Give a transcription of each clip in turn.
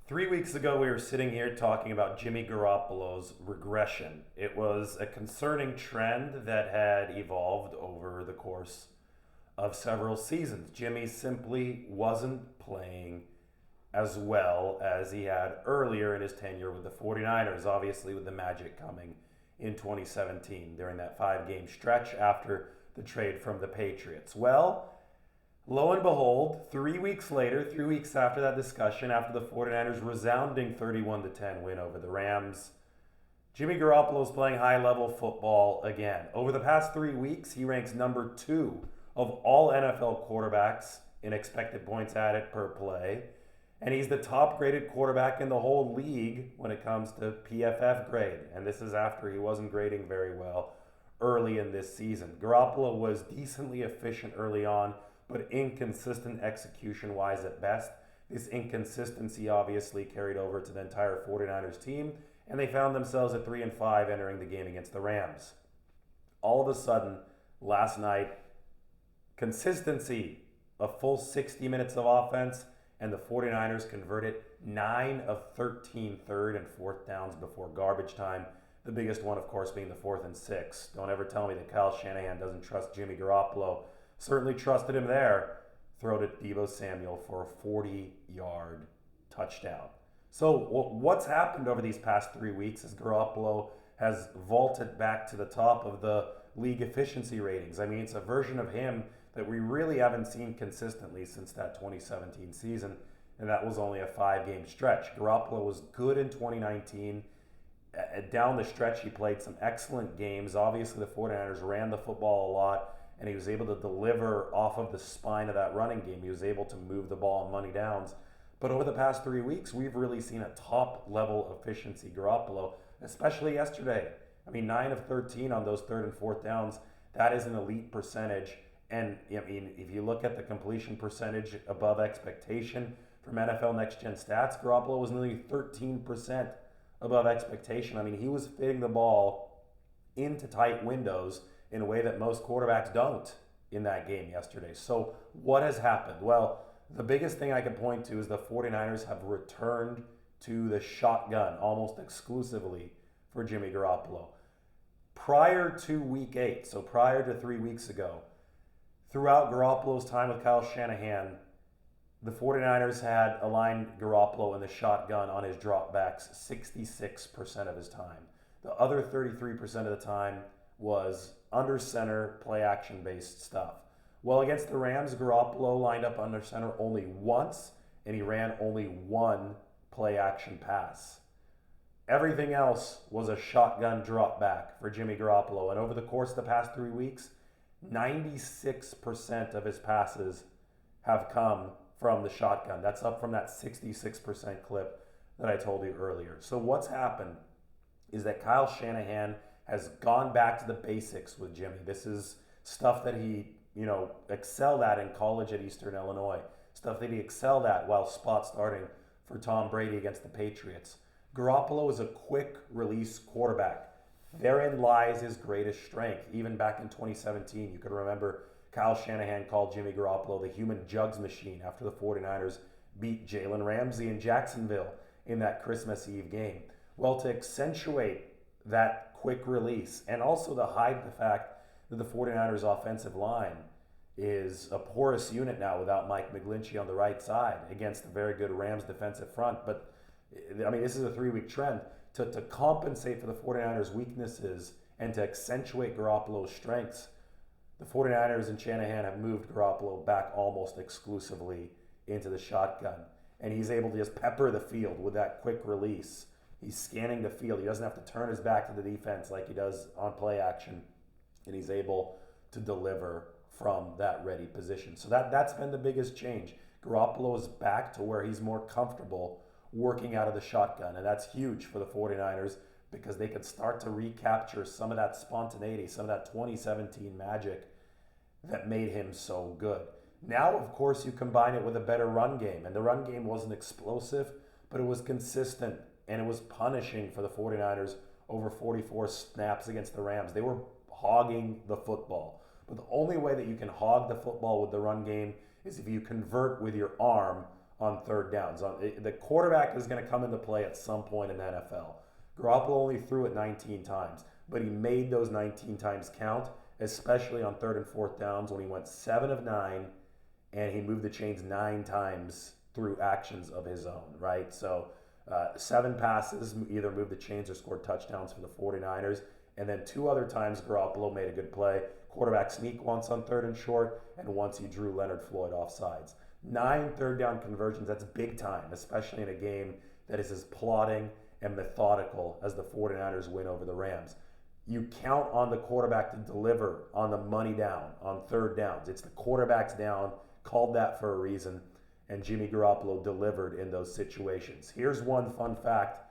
3 weeks ago, we were sitting here talking about Jimmy Garoppolo's regression. It was a concerning trend that had evolved over the course of several seasons. Jimmy simply wasn't playing as well as he had earlier in his tenure with the 49ers, obviously, with the magic coming in 2017 during that 5 game stretch after the trade from the Patriots. Well, lo and behold, 3 weeks later, 3 weeks after that discussion, after the 49ers' resounding 31 10 win over the Rams, Jimmy Garoppolo is playing high level football again. Over the past 3 weeks, he ranks number 2 of all NFL quarterbacks in expected points added per play. And he's the top graded quarterback in the whole league when it comes to PFF grade. And this is after he wasn't grading very well early in this season. Garoppolo was decently efficient early on, but inconsistent execution wise at best. This inconsistency obviously carried over to the entire 49ers team, and they found themselves at 3-5 entering the game against the Rams. All of a sudden, last night, consistency, a full 60 minutes of offense, and the 49ers converted 9 of 13 third and fourth downs before garbage time. The biggest one, of course, being the 4th and 6. Don't ever tell me that Kyle Shanahan doesn't trust Jimmy Garoppolo. Certainly trusted him there. Throw to Deebo Samuel for a 40-yard touchdown. So what's happened over these past 3 weeks is Garoppolo has vaulted back to the top of the league efficiency ratings. I mean, it's a version of him that we really haven't seen consistently since that 2017 season, and that was only a 5 game stretch. Garoppolo was good in 2019. Down the stretch, he played some excellent games. Obviously, the 49ers ran the football a lot, and he was able to deliver off of the spine of that running game. He was able to move the ball on money downs. But over the past 3 weeks, we've really seen a top-level efficiency Garoppolo, especially yesterday. I mean, 9 of 13 on those third and fourth downs. That is an elite percentage. And I mean, if you look at the completion percentage above expectation from NFL Next Gen Stats, Garoppolo was nearly 13% above expectation. I mean, he was fitting the ball into tight windows in a way that most quarterbacks don't in that game yesterday. So what has happened? Well, the biggest thing I can point to is the 49ers have returned to the shotgun almost exclusively for Jimmy Garoppolo. Prior to week 8, so prior to 3 weeks ago, throughout Garoppolo's time with Kyle Shanahan, the 49ers had aligned Garoppolo in the shotgun on his dropbacks 66% of his time. The other 33% of the time was under center, play action based stuff. Well, against the Rams, Garoppolo lined up under center only once, and he ran only one play action pass. Everything else was a shotgun drop back for Jimmy Garoppolo. And over the course of the past 3 weeks, 96% of his passes have come from the shotgun. That's up from that 66% clip that I told you earlier. So what's happened is that Kyle Shanahan has gone back to the basics with Jimmy. This is stuff that he, excelled at in college at Eastern Illinois. Stuff that he excelled at while spot starting for Tom Brady against the Patriots. Garoppolo is a quick release quarterback. Therein lies his greatest strength. Even back in 2017, you could remember Kyle Shanahan called Jimmy Garoppolo the human jugs machine after the 49ers beat Jalen Ramsey in Jacksonville in that Christmas Eve game. Well, to accentuate that quick release and also to hide the fact that the 49ers offensive line is a porous unit now without Mike McGlinchey on the right side against a very good Rams defensive front. But, I mean, this is a 3-week trend. To compensate for the 49ers' weaknesses and to accentuate Garoppolo's strengths, the 49ers and Shanahan have moved Garoppolo back almost exclusively into the shotgun. And he's able to just pepper the field with that quick release. He's scanning the field. He doesn't have to turn his back to the defense like he does on play action. And he's able to deliver from that ready position. So that's been the biggest change. Garoppolo is back to where he's more comfortable working out of the shotgun. And that's huge for the 49ers because they could start to recapture some of that spontaneity, some of that 2017 magic that made him so good. Now, of course, you combine it with a better run game. And the run game wasn't explosive, but it was consistent. And it was punishing for the 49ers over 44 snaps against the Rams. They were hogging the football. But the only way that you can hog the football with the run game is if you convert with your arm on third downs. The quarterback is going to come into play at some point in the NFL. Garoppolo only threw it 19 times, but he made those 19 times count, especially on third and fourth downs when he went 7 of 9 and he moved the chains 9 times through actions of his own, right? So 7 passes, either moved the chains or scored touchdowns for the 49ers. And then 2 other times Garoppolo made a good play. Quarterback sneak once on third and short, and once he drew Leonard Floyd off sides. 9 third down conversions, that's big time, especially in a game that is as plodding and methodical as the 49ers win over the Rams. You count on the quarterback to deliver on the money down, on third downs. It's the quarterback's down, called that for a reason, and Jimmy Garoppolo delivered in those situations. Here's one fun fact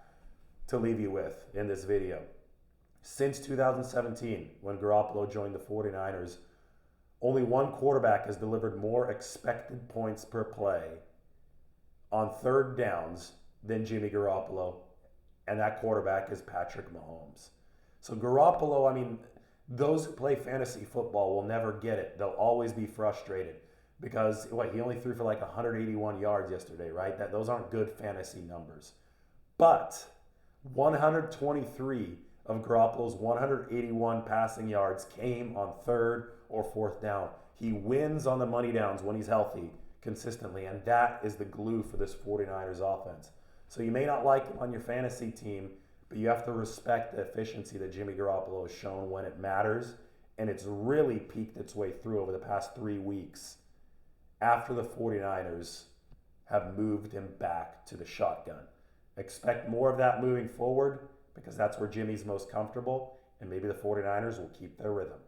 to leave you with in this video. Since 2017, when Garoppolo joined the 49ers, only one quarterback has delivered more expected points per play on third downs than Jimmy Garoppolo, and that quarterback is Patrick Mahomes. So Garoppolo, I mean, those who play fantasy football will never get it. They'll always be frustrated because he only threw for like 181 yards yesterday, right? Those aren't good fantasy numbers. But 123 of Garoppolo's 181 passing yards came on third or fourth down. He wins on the money downs when he's healthy consistently, and that is the glue for this 49ers offense. So you may not like him on your fantasy team, but you have to respect the efficiency that Jimmy Garoppolo has shown when it matters, and it's really peaked its way through over the past 3 weeks after the 49ers have moved him back to the shotgun. Expect more of that moving forward because that's where Jimmy's most comfortable, and maybe the 49ers will keep their rhythm.